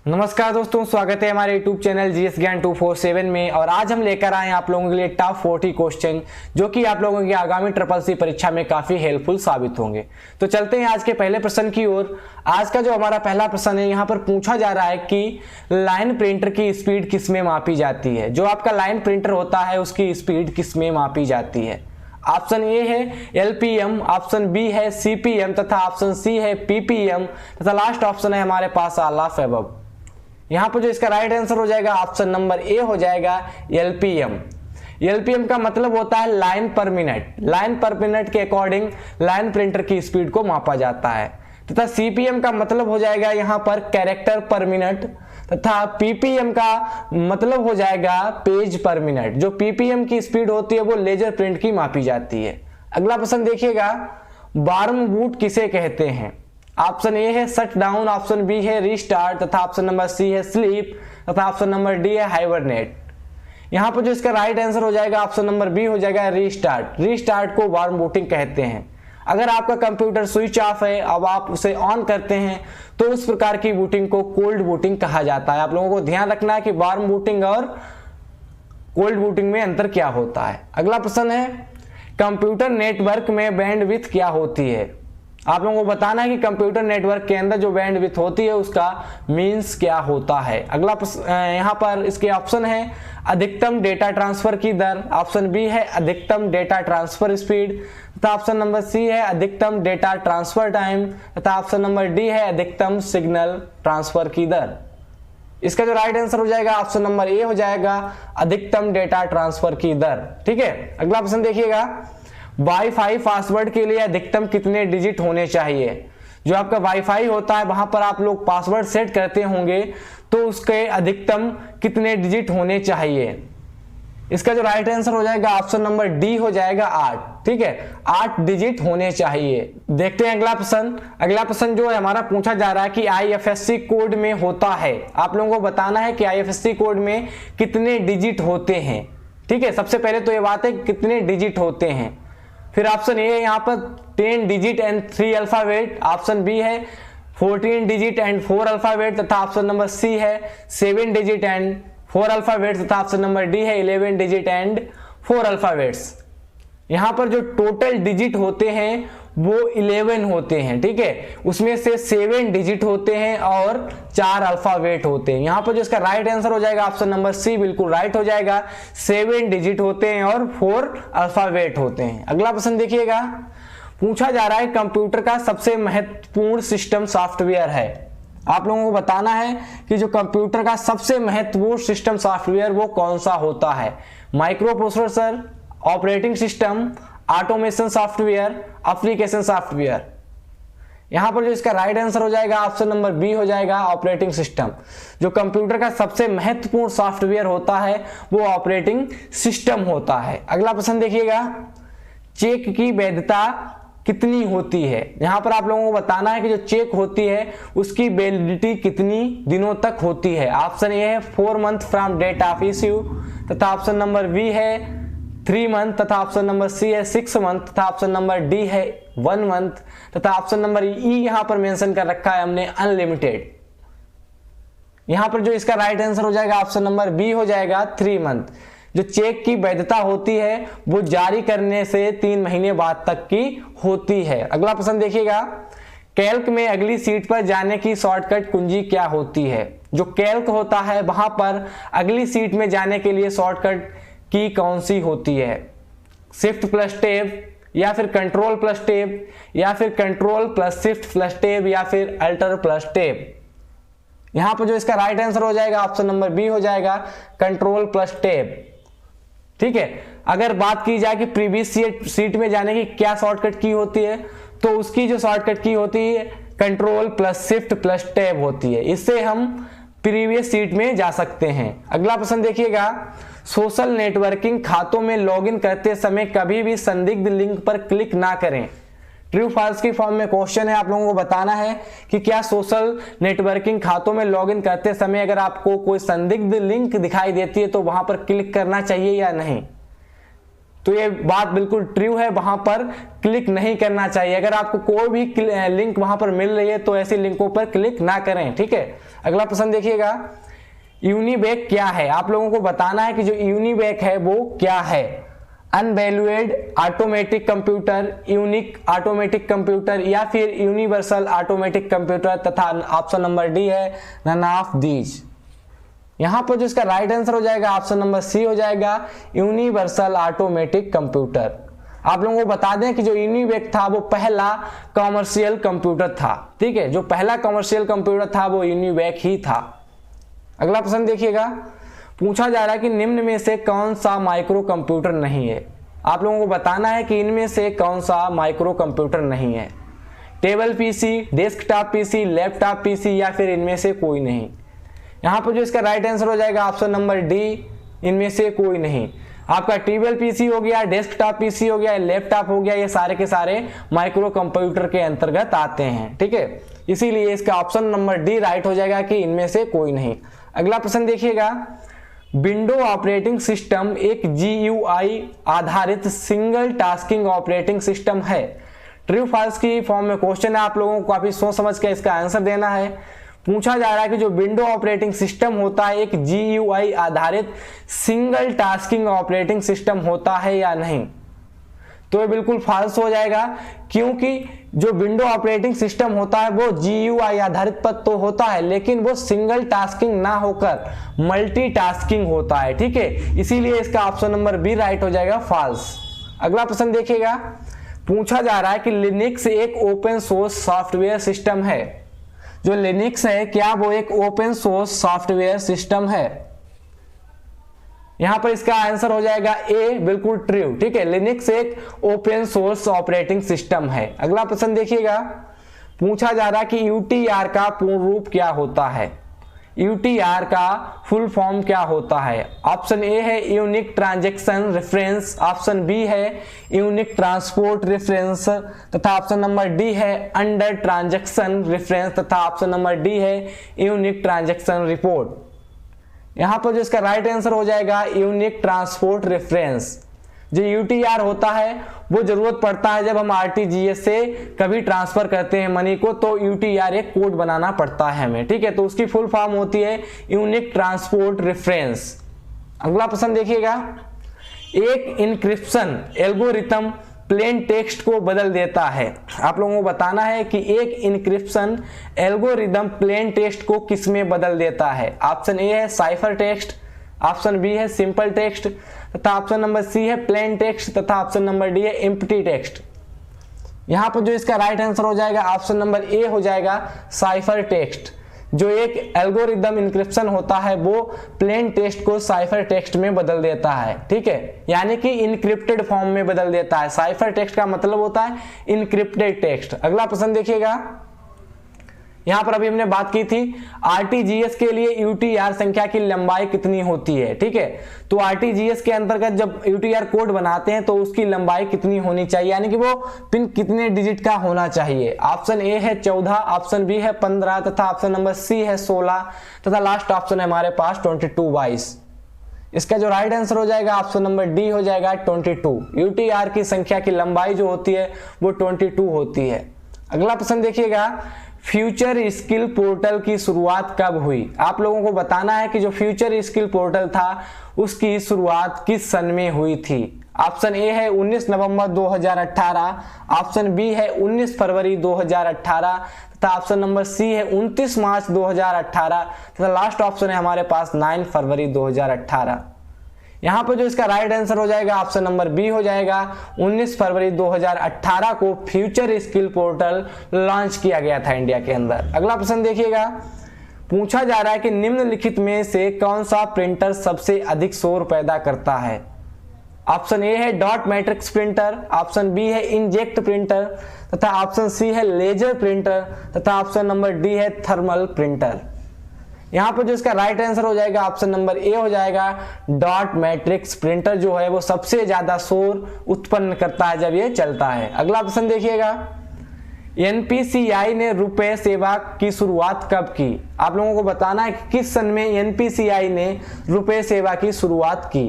नमस्कार दोस्तों, स्वागत है हमारे YouTube चैनल जीएस ज्ञान 247 में। और आज हम लेकर आए हैं आप लोगों के लिए टॉप 40 क्वेश्चन जो कि आप लोगों की आगामी ट्रिपल सी परीक्षा में काफी हेल्पफुल साबित होंगे। तो चलते हैं आज के पहले प्रश्न की ओर। आज का जो हमारा पहला प्रश्न है, यहाँ पर पूछा जा रहा है कि लाइन प्रिंटर की स्पीड किस में मापी जाती है। जो आपका लाइन प्रिंटर होता है उसकी स्पीड किस में मापी जाती है। ऑप्शन ए है एलपीएम, ऑप्शन बी है सीपीएम तथा ऑप्शन सी है पीपीएम तथा लास्ट ऑप्शन है हमारे पास ऑल ऑफ अबव। यहां पर जो इसका राइट आंसर हो जाएगा ऑप्शन नंबर ए हो जाएगा एलपीएम। एलपीएम का मतलब होता है लाइन पर मिनट। लाइन पर मिनट के अकॉर्डिंग लाइन प्रिंटर की स्पीड को मापा जाता है। तथा सीपीएम का मतलब हो जाएगा यहां पर कैरेक्टर पर मिनट तथा पीपीएम का मतलब हो जाएगा पेज पर मिनट। जो पीपीएम की स्पीड होती है वो लेजर प्रिंट की मापी जाती है। अगला प्रश्न देखिएगा, वार्म बूट किसे कहते हैं। ऑप्शन ए है शट डाउन, ऑप्शन बी है रीस्टार्ट तथा ऑप्शन नंबर सी है स्लीप तथा ऑप्शन नंबर डी है हाइबरनेट। यहां पर जो इसका राइट आंसर हो जाएगा ऑप्शन नंबर बी हो जाएगा रीस्टार्ट। रीस्टार्ट को वार्म बूटिंग कहते हैं। अगर आपका कंप्यूटर स्विच ऑफ है, अब आप उसे ऑन करते हैं तो उस प्रकार की बूटिंग को कोल्ड बूटिंग कहा जाता है। आप लोगों को ध्यान रखना है कि वार्म बूटिंग और कोल्ड बूटिंग में अंतर क्या होता है। अगला प्रश्न है, कंप्यूटर नेटवर्क में बैंडविड्थ क्या होती है। आप लोगों को बताना है कि कंप्यूटर नेटवर्क के अंदर जो बैंडविड्थ होती है उसका मीन्स क्या होता है। अगला यहाँ पर इसके ऑप्शन है अधिकतम डेटा ट्रांसफर की दर, ऑप्शन बी है अधिकतम डेटा ट्रांसफर स्पीड तथा ऑप्शन नंबर सी है अधिकतम डेटा ट्रांसफर टाइम तथा ऑप्शन नंबर डी है अधिकतम सिग्नल ट्रांसफर की दर। इसका जो राइट आंसर हो जाएगा ऑप्शन नंबर ए हो जाएगा अधिकतम डेटा ट्रांसफर की दर। ठीक है, अगला प्रश्न देखिएगा, वाईफाई पासवर्ड के लिए अधिकतम कितने डिजिट होने चाहिए। जो आपका वाईफाई होता है वहां पर आप लोग पासवर्ड सेट करते होंगे तो उसके अधिकतम कितने डिजिट होने चाहिए। इसका जो राइट आंसर हो जाएगा ऑप्शन नंबर डी हो जाएगा 8। ठीक है, 8 डिजिट होने चाहिए। देखते हैं अगला प्रश्न। अगला प्रश्न जो है हमारा पूछा जा रहा है कि आईएफएससी कोड में होता है। आप लोगों को बताना है कि आईएफएससी कोड में कितने डिजिट होते हैं। ठीक है, सबसे पहले तो ये बात है कितने डिजिट होते हैं। फिर ऑप्शन ए है यहाँ पर 10 digit and 3 alphabet, option B है 14 डिजिट एंड 4 अल्फाबेट तथा ऑप्शन नंबर सी है 7 डिजिट एंड 4 अल्फाबेट तथा ऑप्शन नंबर डी है 11 डिजिट एंड 4 अल्फाबेट्स। यहाँ पर जो टोटल डिजिट होते हैं वो 11 होते हैं। ठीक है, उसमें से 7 डिजिट होते हैं और 4 अल्फाबेट होते हैं। यहाँ पर जो इसका राइट आंसर हो जाएगा ऑप्शन नंबर सी बिल्कुल राइट हो जाएगा। 7 डिजिट होते हैं और 4 अल्फाबेट होते हैं। अगला प्रश्न देखिएगा, पूछा जा रहा है कंप्यूटर का सबसे महत्वपूर्ण सिस्टम सॉफ्टवेयर है। आप लोगों को बताना है कि जो कंप्यूटर का सबसे महत्वपूर्ण सिस्टम सॉफ्टवेयर वो कौन सा होता है। Micro processor, operating system, automation software, application software. यहां पर जो इसका राइट आंसर हो जाएगा ऑप्शन नंबर बी हो जाएगा ऑपरेटिंग सिस्टम। जो कंप्यूटर का सबसे महत्वपूर्ण सॉफ्टवेयर होता है वो ऑपरेटिंग सिस्टम होता है। अगला प्रश्न देखिएगा, चेक की वैधता कितनी होती है। यहां पर आप लोगों को बताना है कि जो चेक होती है उसकी वैलिडिटी कितनी दिनों तक होती है। ऑप्शन ए है 4 month from date of issue तथा ऑप्शन नंबर बी है 3 मंथ तथा ऑप्शन नंबर सी है 6 मंथ तथा ऑप्शन नंबर डी है 1 मंथ तथा ऑप्शन नंबर ई यहां पर मेंशन कर रखा है हमने अनलिमिटेड। यहां पर जो इसका राइट आंसर हो जाएगा ऑप्शन नंबर बी हो जाएगा 3 मंथ। जो चेक की वैधता होती है वो जारी करने से 3 महीने बाद तक की होती है। अगला प्रश्न देखिएगा, कैल्क में अगली सीट पर जाने की शॉर्टकट कुंजी क्या होती है। जो कैल्क होता है वहां पर अगली सीट में जाने के लिए शॉर्टकट की कौन सी होती है। शिफ्ट प्लस टैब या फिर कंट्रोल प्लस टैब या फिर control plus shift plus tab या फिर अल्टर प्लस टैब। यहां पर जो इसका राइट आंसर हो जाएगा ऑप्शन नंबर बी हो जाएगा कंट्रोल प्लस टैब। ठीक है, अगर बात की जाए कि प्रीवियस सीट में जाने की क्या शॉर्टकट की होती है तो उसकी जो शॉर्टकट की होती है control plus shift plus tab होती है। इससे हम प्रीवियस सीट में जा सकते हैं। अगला प्रश्न देखिएगा, सोशल नेटवर्किंग खातों में लॉगिन करते समय कभी भी संदिग्ध लिंक पर क्लिक ना करें। ट्रू फॉल्स की फॉर्म में क्वेश्चन है। आप लोगों को बताना है कि क्या सोशल नेटवर्किंग खातों में लॉगिन करते समय अगर आपको कोई संदिग्ध लिंक दिखाई देती है तो वहां पर क्लिक करना चाहिए या नहीं। तो ये बात बिल्कुल ट्रू है, वहां पर क्लिक नहीं करना चाहिए। अगर आपको कोई भी लिंक वहां पर मिल रही है तो ऐसी लिंकों पर क्लिक ना करें, ठीक है। अगला प्रश्न देखिएगा, यूनिबैक क्या है? आप लोगों को बताना है कि जो यूनिबैक है वो क्या है। Unvalued automatic computer, unique automatic computer, या फिर यूनिवर्सल ऑटोमेटिक कंप्यूटर, तथा ऑप्शन नंबर डी है नन ऑफ दीज। यहां पर जो इसका राइट आंसर हो जाएगा ऑप्शन नंबर सी हो जाएगा, यूनिवर्सल ऑटोमेटिक कंप्यूटर। आप लोगों को बता दें कि जो यूनिबैक था वो पहला कॉमर्शियल कंप्यूटर था, ठीक है। जो पहला कॉमर्शियल कंप्यूटर था वो यूनिबैक ही था। अगला प्रश्न देखिएगा, पूछा जा रहा है कि निम्न में से कौन सा माइक्रो कंप्यूटर नहीं है? आप लोगों को बताना है कि इनमें से कौन सा माइक्रो कंप्यूटर नहीं है। Table PC, desktop PC, laptop PC, या फिर इनमें से कोई नहीं। यहां पर जो इसका राइट आंसर हो जाएगा ऑप्शन नंबर डी, इनमें से कोई नहीं। आपका टेबल पीसी हो गया, डेस्कटॉप पीसी हो गया, लैपटॉप हो गया, ये सारे के सारे माइक्रो कंप्यूटर के अंतर्गत आते हैं, ठीक है। इसीलिए इसका ऑप्शन नंबर डी राइट हो जाएगा कि इनमें से कोई नहीं। अगला प्रश्न देखिएगा, विंडो ऑपरेटिंग सिस्टम एक GUI आधारित सिंगल टास्किंग ऑपरेटिंग सिस्टम है। ट्रू फॉल्स की फॉर्म में क्वेश्चन है, आप लोगों को काफी सोच समझ के इसका आंसर देना है। पूछा जा रहा है कि जो विंडो ऑपरेटिंग सिस्टम होता है एक GUI आधारित सिंगल टास्किंग ऑपरेटिंग सिस्टम होता है या नहीं? तो ये बिल्कुल फॉल्स हो जाएगा, क्योंकि जो विंडो ऑपरेटिंग सिस्टम होता है वो GUI आधारित पर तो होता है, लेकिन वो सिंगल टास्किंग ना होकर मल्टीटास्किंग होता है, ठीक है। इसीलिए इसका ऑप्शन नंबर बी राइट हो जाएगा, फॉल्स। अगला प्रश्न देखिएगा, पूछा जा रहा है कि लिनक्स एक ओपन सोर्स सॉफ्टवेयर सिस्टम है। जो लिनक्स है क्या वो एक ओपन सोर्स सॉफ्टवेयर सिस्टम है? यहां पर इसका आंसर हो जाएगा ए, बिल्कुल ट्रू, ठीक है। लिनक्स एक ओपन सोर्स ऑपरेटिंग सिस्टम है। अगला प्रश्न देखिएगा, पूछा जा रहा है कि UTR का पूर्ण रूप क्या होता है? UTR का फुल फॉर्म क्या होता है? ऑप्शन ए है unique transaction reference, option B है यूनिक ट्रांसपोर्ट रेफरेंस, तथा ऑप्शन नंबर डी है अंडर ट्रांजैक्शन रेफरेंस, तथा ऑप्शन नंबर डी है यूनिक ट्रांजैक्शन रिपोर्ट। यहां पर जो इसका राइट आंसर हो जाएगा यूनिक ट्रांसपोर्ट रेफरेंस। जो UTR होता है वो जरूरत पड़ता है जब हम RTGS से कभी ट्रांसफर करते हैं मनी को, तो UTR एक कोड बनाना पड़ता है हमें, ठीक है। तो उसकी फुल फॉर्म होती है यूनिक ट्रांसपोर्ट रेफरेंस। अगला प्रश्न देखिएगा, एक इनक्रिप्शन एल्गोरिथम प्लेन टेक्स्ट को बदल देता है। आप लोगों को बताना है कि एक इनक्रिप्शन एल्गोरिथम प्लेन टेक्स्ट को किस में बदल देता है। ऑप्शन ए है साइफर टेक्स्ट, ऑप्शन बी है सिंपल टेक्स्ट, तथा ऑप्शन नंबर सी है प्लेन टेक्स्ट, तथा ऑप्शन नंबर डी है एम्प्टी टेक्स्ट। यहां पर जो इसका राइट आंसर हो जाएगा ऑप्शन नंबर ए हो जाएगा साइफर टेक्स्ट। जो एक एल्गोरिथम इंक्रिप्शन होता है वो प्लेन टेक्स्ट को साइफर टेक्स्ट में बदल देता है, ठीक है, यानी कि इनक्रिप्टेड फॉर्म में बदल देता है। साइफर टेक्स्ट का मतलब होता है इनक्रिप्टेड टेक्स्ट। अगला प्रश्न देखिएगा, यहां पर अभी हमने बात की थी RTGS के लिए UTR संख्या की लंबाई कितनी होती है, ठीक है। तो RTGS के अंतर्गत जब UTR कोड बनाते हैं तो उसकी लंबाई कितनी होनी चाहिए, यानी कि वो पिन कितने डिजिट का होना चाहिए। ऑप्शन ए है 14, ऑप्शन बी है 15, तथा ऑप्शन नंबर सी है 16, तथा लास्ट ऑप्शन है हमारे पास 22। इसका जो राइट आंसर हो जाएगा ऑप्शन नंबर डी हो जाएगा 22। UTR की संख्या की लंबाई जो होती है वो 22 होती है। अगला प्रश्न देखिएगा, फ्यूचर स्किल पोर्टल की शुरुआत कब हुई? आप लोगों को बताना है कि जो फ्यूचर स्किल पोर्टल था उसकी शुरुआत किस सन में हुई थी। ऑप्शन ए है 19 नवंबर 2018, ऑप्शन बी है 19 फरवरी 2018, तथा ऑप्शन नंबर सी है 29 मार्च 2018, तथा लास्ट ऑप्शन है हमारे पास 9 फरवरी 2018। यहां पर जो इसका राइट आंसर हो जाएगा ऑप्शन नंबर बी हो जाएगा, 19 फरवरी 2018 को फ्यूचर स्किल पोर्टल लॉन्च किया गया था इंडिया के अंदर। अगला प्रश्न देखिएगा, पूछा जा रहा है कि निम्नलिखित में से कौन सा प्रिंटर सबसे अधिक शोर पैदा करता है। ऑप्शन ए है dot matrix printer, option B है इंजेक्ट प्रिंटर, तथा ऑप्शन सी है लेजर प्रिंटर, तथा ऑप्शन नंबर डी है थर्मल प्रिंटर। यहां पर जो इसका राइट आंसर हो जाएगा ऑप्शन नंबर ए हो जाएगा, डॉट मैट्रिक्स प्रिंटर जो है वो सबसे ज्यादा शोर उत्पन्न करता है जब ये चलता है। अगला प्रश्न देखिएगा, NPCI ने रुपए सेवा की शुरुआत कब की? आप लोगों को बताना है कि किस सन में NPCI ने रुपए सेवा की शुरुआत की।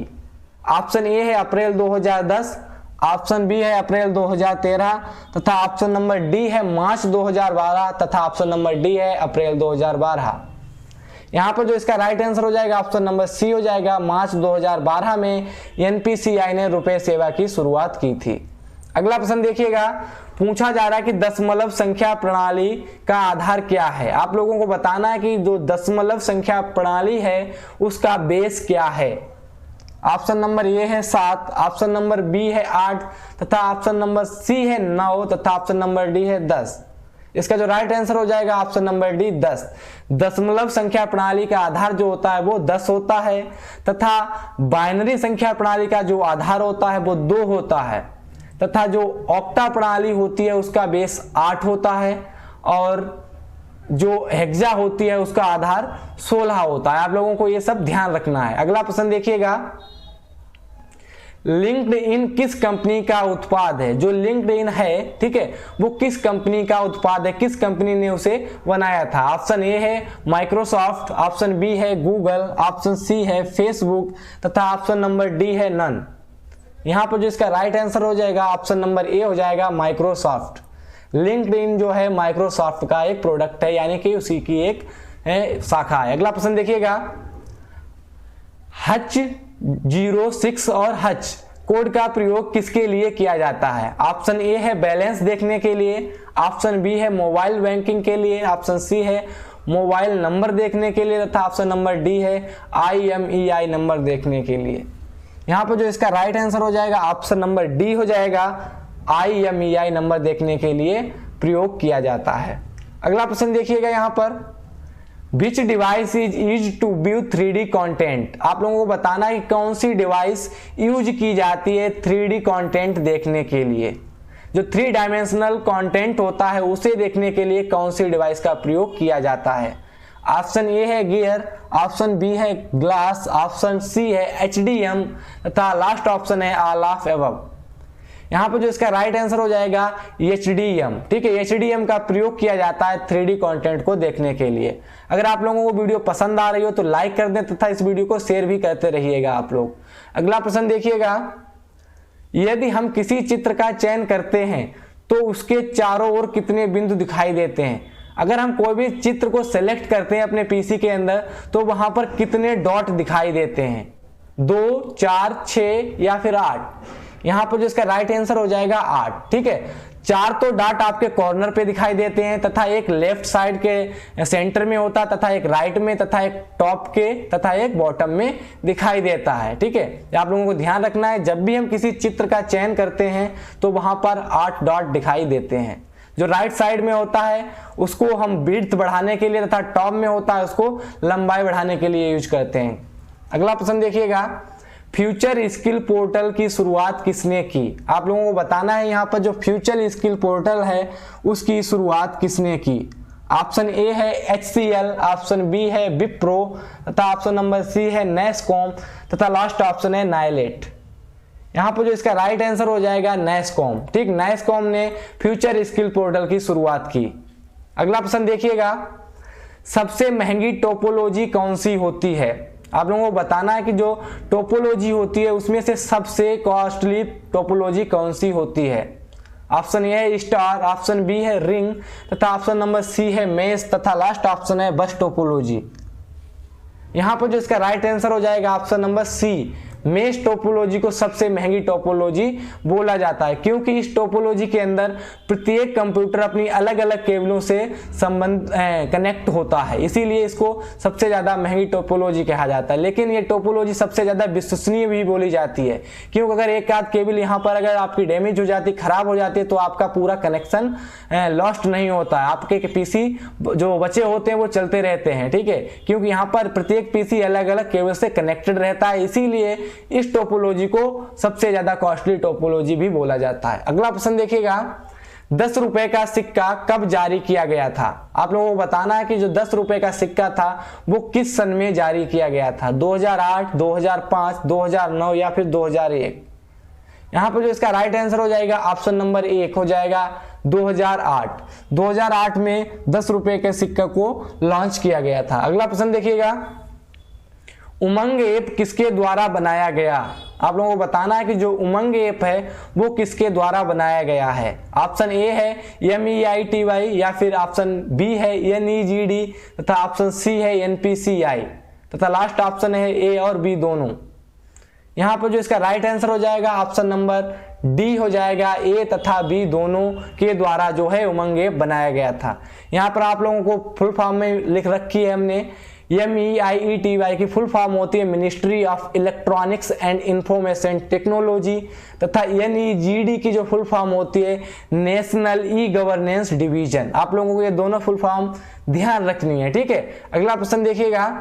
ऑप्शन ए है अप्रैल 2010, ऑप्शन बी है अप्रैल 2013 तथा ऑप्शन नंबर डी है मार्च 2012 तथा ऑप्शन नंबर डी है अप्रैल 2012। यहाँ पर जो इसका राइट आंसर हो जाएगा ऑप्शन नंबर सी हो जाएगा, मार्च 2012 में एनपीसीआई ने रुपए सेवा की शुरुआत की थी। अगला प्रश्न देखिएगा, पूछा जा रहा है कि दशमलव संख्या प्रणाली का आधार क्या है। आप लोगों को बताना है कि जो दशमलव संख्या प्रणाली है उसका बेस क्या है। ऑप्शन नंबर ए है 7, ऑप्शन नंबर बी है 8 तथा ऑप्शन नंबर सी है 9 तथा ऑप्शन नंबर डी है 10। इसका जो राइट आंसर हो जाएगा ऑप्शन नंबर डी 10। दशमलव संख्या प्रणाली का आधार जो होता है वो 10 होता है तथा बाइनरी संख्या प्रणाली का जो आधार होता है वो 2 होता है तथा जो ऑक्टा प्रणाली होती है उसका बेस 8 होता है और जो हेक्सा होती है उसका आधार 16 होता है। आप लोगों को ये सब ध्यान रखना है। अगला प्रश्न देखिएगा, लिंक्डइन किस कंपनी का उत्पाद है। जो लिंक्डइन है, ठीक है, वो किस कंपनी का उत्पाद है, किस कंपनी ने उसे बनाया था। ऑप्शन ए है माइक्रोसॉफ्ट, ऑप्शन बी है गूगल, ऑप्शन सी है फेसबुक तथा ऑप्शन नंबर डी है नन। यहां पर जो इसका राइट आंसर हो जाएगा ऑप्शन नंबर ए हो जाएगा माइक्रोसॉफ्ट। लिंक्डइन जो है माइक्रोसॉफ्ट का एक प्रोडक्ट है, यानी कि उसी की एक शाखा है। अगला प्रश्न देखिएगा, H06 और H कोड का प्रयोग किसके लिए किया जाता है। ऑप्शन ए है बैलेंस देखने के लिए, ऑप्शन बी है मोबाइल बैंकिंग के लिए, ऑप्शन सी है मोबाइल नंबर देखने के लिए तथा ऑप्शन नंबर डी है IMEI नंबर देखने के लिए। यहां पर जो इसका राइट आंसर हो जाएगा ऑप्शन नंबर डी हो जाएगा, IMEI नंबर देखने के लिए प्रयोग किया जाता है। अगला प्रश्न देखिएगा यहां पर, which device is use to view 3D content. आप लोगों को बताना है कि कौन सी डिवाइस यूज की जाती है 3D कंटेंट देखने के लिए। जो 3 डायमेंशनल कंटेंट होता है उसे देखने के लिए कौन सी डिवाइस का प्रयोग किया जाता है। ऑप्शन ए है गियर, ऑप्शन बी है ग्लास, ऑप्शन सी है HDM तथा लास्ट ऑप्शन है ऑल ऑफ अबव। यहां पर जो इसका राइट आंसर हो जाएगा HDM, ठीक है। HDM का प्रयोग किया जाता है 3D कंटेंट को देखने के लिए। अगर आप लोगों को वीडियो पसंद आ रही हो तो लाइक कर दें तथा इस वीडियो को शेयर भी करते रहिएगा आप लोग। अगला प्रश्न देखिएगा, यदि हम किसी चित्र का चयन करते हैं तो उसके चारों ओर कितने बिंदु दिखाई देते हैं। अगर हम कोई भी चित्र को सेलेक्ट करते हैं अपने पीसी के अंदर तो वहां पर कितने डॉट दिखाई देते हैं, 2, 4, 6 या फिर 8। यहां पर जो इसका राइट आंसर हो जाएगा 8, ठीक है। 4 तो डॉट आपके कॉर्नर पे दिखाई देते हैं तथा एक लेफ्ट साइड के सेंटर में होता तथा एक राइट में तथा एक टॉप के तथा एक बॉटम में दिखाई देता है, ठीक है। आप लोगों को ध्यान रखना है, जब भी हम किसी चित्र का चयन करते हैं तो वहां पर 8 डॉट दिखाई देते हैं। जो राइट साइड में होता है उसको हम विड्थ बढ़ाने के लिए तथा टॉप में होता है उसको लंबाई बढ़ाने के लिए यूज करते हैं। अगला प्रश्न देखिएगा, फ्यूचर स्किल पोर्टल की शुरुआत किसने की। आप लोगों को बताना है यहाँ पर जो फ्यूचर स्किल पोर्टल है उसकी शुरुआत किसने की। ऑप्शन ए है HCL, ऑप्शन बी है विप्रो तथा ऑप्शन नंबर सी है नेस्कॉम तथा लास्ट ऑप्शन है नाइलेट। यहाँ पर जो इसका राइट आंसर हो जाएगा नेस्कॉम, ठीक। नेस्कॉम ने फ्यूचर स्किल पोर्टल की शुरुआत की। अगला प्रश्न देखिएगा, सबसे महंगी टोपोलॉजी कौन सी होती है। आप लोगों को बताना है कि जो टोपोलॉजी होती है उसमें से सबसे कॉस्टली टोपोलॉजी कौन सी होती है। ऑप्शन ए है स्टार, ऑप्शन बी है रिंग तथा ऑप्शन नंबर सी है मेश तथा लास्ट ऑप्शन है बस टोपोलॉजी। यहां पर जो इसका राइट आंसर हो जाएगा option number C, mesh topology को सबसे महंगी टोपोलॉजी बोला जाता है, क्योंकि इस टोपोलॉजी के अंदर प्रत्येक कंप्यूटर अपनी अलग अलग केबलों से संबंध कनेक्ट होता है, इसीलिए इसको सबसे ज्यादा महंगी टोपोलॉजी कहा जाता है। लेकिन ये टोपोलॉजी सबसे ज्यादा विश्वसनीय भी बोली जाती है, क्योंकि अगर एक आध केबल यहाँ पर अगर आपकी डैमेज हो जाती, खराब हो जाती है तो आपका पूरा कनेक्शन लॉस्ट नहीं होता है, आपके पीसी जो बचे होते हैं वो चलते रहते हैं, ठीक है। क्योंकि यहाँ पर प्रत्येक पीसी अलग अलग केबल से कनेक्टेड रहता है, इसीलिए इस टोपोलॉजी को सबसे ज्यादा कॉस्टली टोपोलॉजी भी बोला जाता है। अगला प्रश्न देखिएगा, 10 रुपए का सिक्का कब जारी किया गया था। आप लोगों को बताना है कि जो 10 रुपए का सिक्का था वो किस सन में जारी किया गया था, 2008, 2005, 2009 या फिर 2001। यहां पर जो इसका राइट आंसर हो जाएगा ऑप्शन नंबर 1 हो जाएगा 2008। 2008 में 10 रुपए के सिक्के को लॉन्च किया गया था। अगला प्रश्न देखिएगा, उमंग ऐप किसके द्वारा बनाया गया? आप लोगों को बताना है कि जो उमंग ऐप है वो किसके द्वारा बनाया गया है। ऑप्शन ए है MEITY, या फिर ऑप्शन बी है NEGD, तथा ऑप्शन सी है NPCI, तथा लास्ट ऑप्शन है ए और बी दोनों। यहाँ पर जो इसका राइट आंसर हो जाएगा ऑप्शन नंबर डी हो जाएगा, ए तथा बी दोनों के द्वारा जो है उमंग ऐप बनाया गया था। यहाँ पर आप लोगों को फुल फॉर्म में लिख रखी है हमने, MEITY की फुल फॉर्म होती है ministry of electronics and information technology, तथा NEGD की जो फुल फॉर्म होती है नेशनल ई गवर्नेंस डिवीजन। आप लोगों को ये दोनों फुल फॉर्म ध्यान रखनी है, ठीक है। अगला प्रश्न देखिएगा,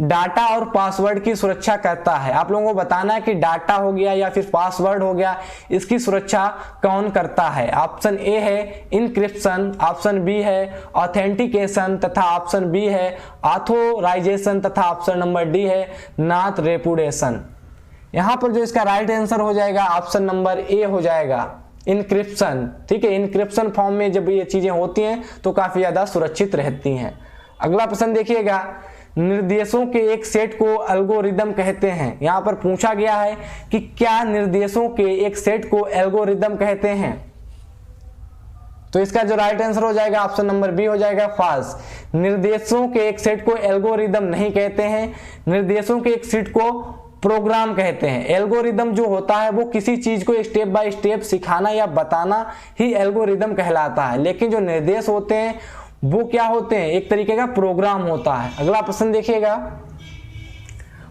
डाटा और पासवर्ड की सुरक्षा करता है। आप लोगों को बताना है कि डाटा हो गया या फिर पासवर्ड हो गया, इसकी सुरक्षा कौन करता है। ऑप्शन ए है इनक्रिप्शन, ऑप्शन बी है ऑथेंटिकेशन, तथा ऑप्शन बी है ऑथोराइजेशन, तथा ऑप्शन नंबर डी है नॉट रेपुटेशन। यहां पर जो इसका राइट आंसर हो जाएगा ऑप्शन नंबर ए हो जाएगा इनक्रिप्शन, ठीक है। इनक्रिप्शन फॉर्म में जब ये चीजें होती हैं तो काफी ज्यादा सुरक्षित रहती हैं। अगला प्रश्न देखिएगा, निर्देशों के एक सेट को एल्गोरिदम कहते हैं। यहां पर पूछा गया है कि क्या निर्देशों के एक सेट को एल्गोरिदम कहते हैं। तो इसका जो राइट आंसर हो जाएगा ऑप्शन नंबर बी हो जाएगा फॉल्स। निर्देशों के एक सेट को एल्गोरिदम नहीं कहते हैं, निर्देशों के एक सेट को प्रोग्राम कहते हैं। एल्गोरिदम जो होता है वो किसी चीज को स्टेप बाय स्टेप सिखाना या बताना ही एल्गोरिदम कहलाता है, लेकिन जो निर्देश होते हैं वो क्या होते हैं, एक तरीके का प्रोग्राम होता है। अगला प्रश्न देखिएगा,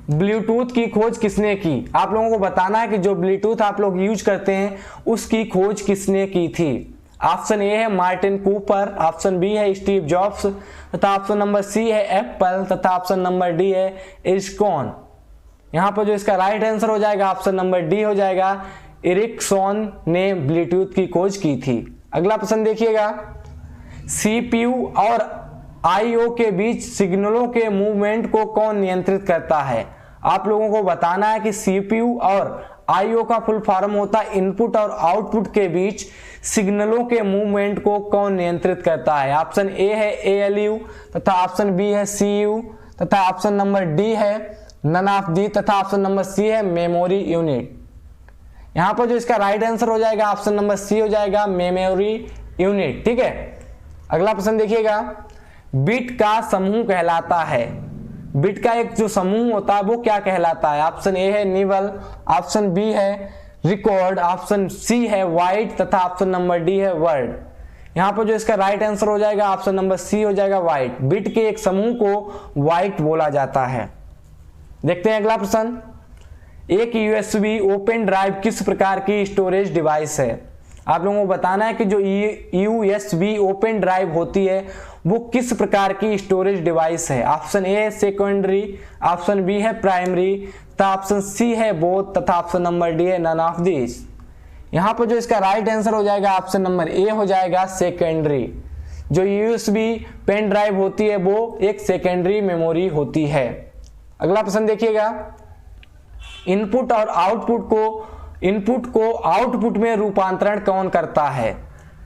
ब्लूटूथ की खोज किसने की। आप लोगों को बताना है कि जो ब्लूटूथ आप लोग यूज करते हैं उसकी खोज किसने की थी। ऑप्शन ए है मार्टिन कूपर, ऑप्शन बी है स्टीव जॉब्स, तथा ऑप्शन नंबर सी है एप्पल, तथा ऑप्शन नंबर डी है एरिक्सन। यहां पर जो इसका राइट आंसर हो जाएगा ऑप्शन नंबर डी हो जाएगा, एरिक्सन ने ब्लूटूथ की खोज की थी। अगला प्रश्न देखिएगा, CPU और IO के बीच सिग्नलों के मूवमेंट को कौन नियंत्रित करता है। आप लोगों को बताना है कि CPU और IO का फुल फॉर्म होता है इनपुट और आउटपुट के बीच सिग्नलों के मूवमेंट को कौन नियंत्रित करता है। ऑप्शन ए है ALU, तथा ऑप्शन बी है CU, तथा ऑप्शन नंबर डी है नन ऑफ दी, तथा ऑप्शन नंबर सी है मेमोरी यूनिट। यहां पर जो इसका राइट आंसर हो जाएगा ऑप्शन नंबर सी हो जाएगा मेमोरी यूनिट, ठीक है। अगला प्रश्न देखिएगा, बिट का समूह कहलाता है। बिट का एक जो समूह होता है वो क्या कहलाता है। ऑप्शन ए है निबल, ऑप्शन बी है रिकॉर्ड, ऑप्शन सी है वाइट, तथा ऑप्शन नंबर डी है वर्ड। यहां पर जो इसका राइट आंसर हो जाएगा ऑप्शन नंबर सी हो जाएगा वाइट। बिट के एक समूह को वाइट बोला जाता है। देखते हैं अगला प्रश्न, एक USB ओपन ड्राइव किस प्रकार की स्टोरेज डिवाइस है। आप लोगों को बताना है कि जो USB ओपन ड्राइव होती है वो किस प्रकार की स्टोरेज डिवाइस है। ऑप्शन ए है सेकेंडरी, ऑप्शन बी है प्राइमरी, तथा ऑप्शन सी है बोथ, तथा ऑप्शन नंबर डी है नन ऑफ दिस। यहां पर जो इसका राइट आंसर हो जाएगा ऑप्शन नंबर ए हो जाएगा सेकेंडरी। जो USB पेन ड्राइव होती है वो एक सेकेंडरी मेमोरी होती है। अगला प्रश्न देखिएगा, इनपुट और इनपुट को आउटपुट में रूपांतरण कौन करता है।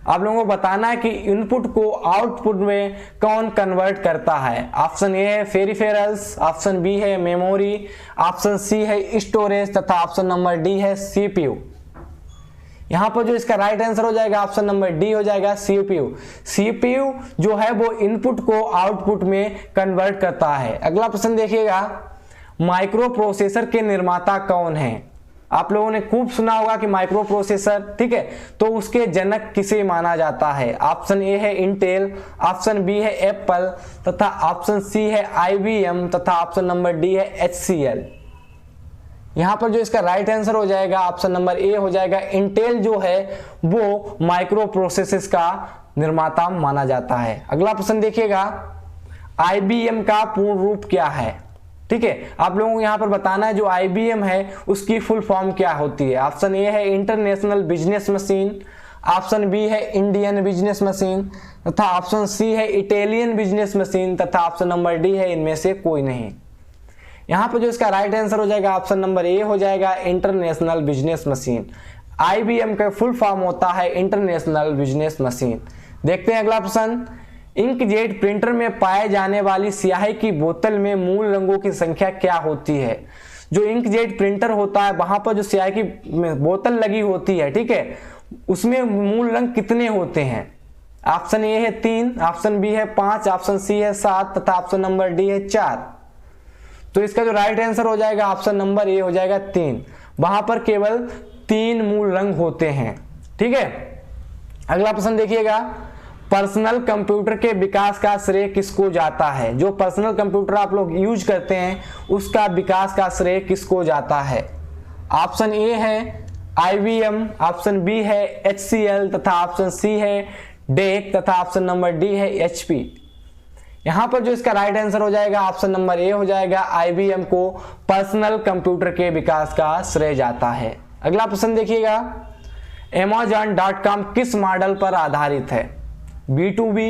आप लोगों को बताना है कि इनपुट को आउटपुट में कौन कन्वर्ट करता है। ऑप्शन ए है पेरिफेरल्स, ऑप्शन बी है मेमोरी, ऑप्शन सी है स्टोरेज, तथा ऑप्शन नंबर डी है CPU। यहां पर जो इसका राइट आंसर हो जाएगा ऑप्शन नंबर डी हो जाएगा CPU। CPU जो है वो इनपुट को आउटपुट में कन्वर्ट करता है। अगला प्रश्न देखिएगा, माइक्रो प्रोसेसर के निर्माता कौन है। आप लोगों ने खूब सुना होगा कि माइक्रो प्रोसेसर, ठीक है, तो उसके जनक किसे माना जाता है। ऑप्शन ए है इंटेल, ऑप्शन बी है एप्पल, तथा ऑप्शन सी है IBM, तथा ऑप्शन नंबर डी है HCL। यहां पर जो इसका राइट आंसर हो जाएगा ऑप्शन नंबर ए हो जाएगा, इंटेल जो है वो माइक्रो प्रोसेसर्स का निर्माता माना जाता है। अगला प्रश्न देखिएगा, IBM का पूर्ण रूप क्या है। ठीक है, आप लोगों को यहां पर बताना है जो IBM है उसकी फुल फॉर्म क्या होती है। ऑप्शन ए है international business machine, option B है इंडियन बिजनेस मशीन, तथा ऑप्शन सी है इटालियन बिजनेस मशीन, तथा ऑप्शन नंबर डी है इनमें से कोई नहीं। यहां पर जो इसका राइट आंसर हो जाएगा ऑप्शन नंबर ए हो जाएगा इंटरनेशनल बिजनेस मशीन। IBM का फुल फॉर्म होता है इंटरनेशनल बिजनेस मशीन। देखते हैं अगला प्रश्न, इंकजेट प्रिंटर में पाए जाने वाली स्याही की बोतल में मूल रंगों की संख्या क्या होती है। जो इंकजेट प्रिंटर होता है वहां पर जो स्याही की बोतल लगी होती है, ठीक है, उसमें मूल रंग कितने होते हैं। ऑप्शन ए है 3, ऑप्शन बी है 5, ऑप्शन सी है 7 तथा ऑप्शन नंबर डी है 4। तो इसका जो राइट आंसर हो जाएगा ऑप्शन नंबर ए हो जाएगा 3। वहां पर केवल 3 मूल रंग होते हैं, ठीक है। अगला प्रश्न देखिएगा, पर्सनल कंप्यूटर के विकास का श्रेय किसको जाता है। जो पर्सनल कंप्यूटर आप लोग यूज करते हैं उसका विकास का श्रेय किसको जाता है। ऑप्शन ए है IBM, ऑप्शन बी है HCL तथा ऑप्शन सी है डेक तथा ऑप्शन नंबर डी है HP। यहां पर जो इसका राइट आंसर हो जाएगा ऑप्शन नंबर ए हो जाएगा, IBM को पर्सनल कंप्यूटर के विकास का श्रेय जाता है। अगला प्रश्न देखिएगा, Amazon.com किस मॉडल पर आधारित है। B2B,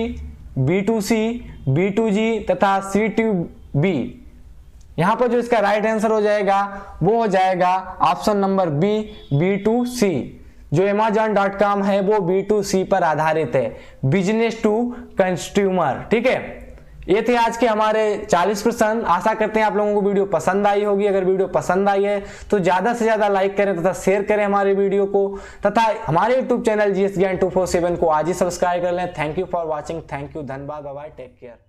B2C, B2G तथा C2B। यहां पर जो इसका राइट आंसर हो जाएगा वो हो जाएगा ऑप्शन नंबर बी, B2C। जो Amazon.com है वो B2C पर आधारित है, बिजनेस टू कंज्यूमर, ठीक है। ये थे आज के हमारे 40 प्रश्न। आशा करते हैं आप लोगों को वीडियो पसंद आई होगी। अगर वीडियो पसंद आई है तो ज्यादा से ज्यादा लाइक करें तथा शेयर करें हमारे वीडियो को, तथा हमारे यूट्यूब चैनल GS ज्ञान 247 को आज ही सब्सक्राइब कर लें। Thank you for watching, thank you, धन्यवाद, बाय बाय, टेक केयर।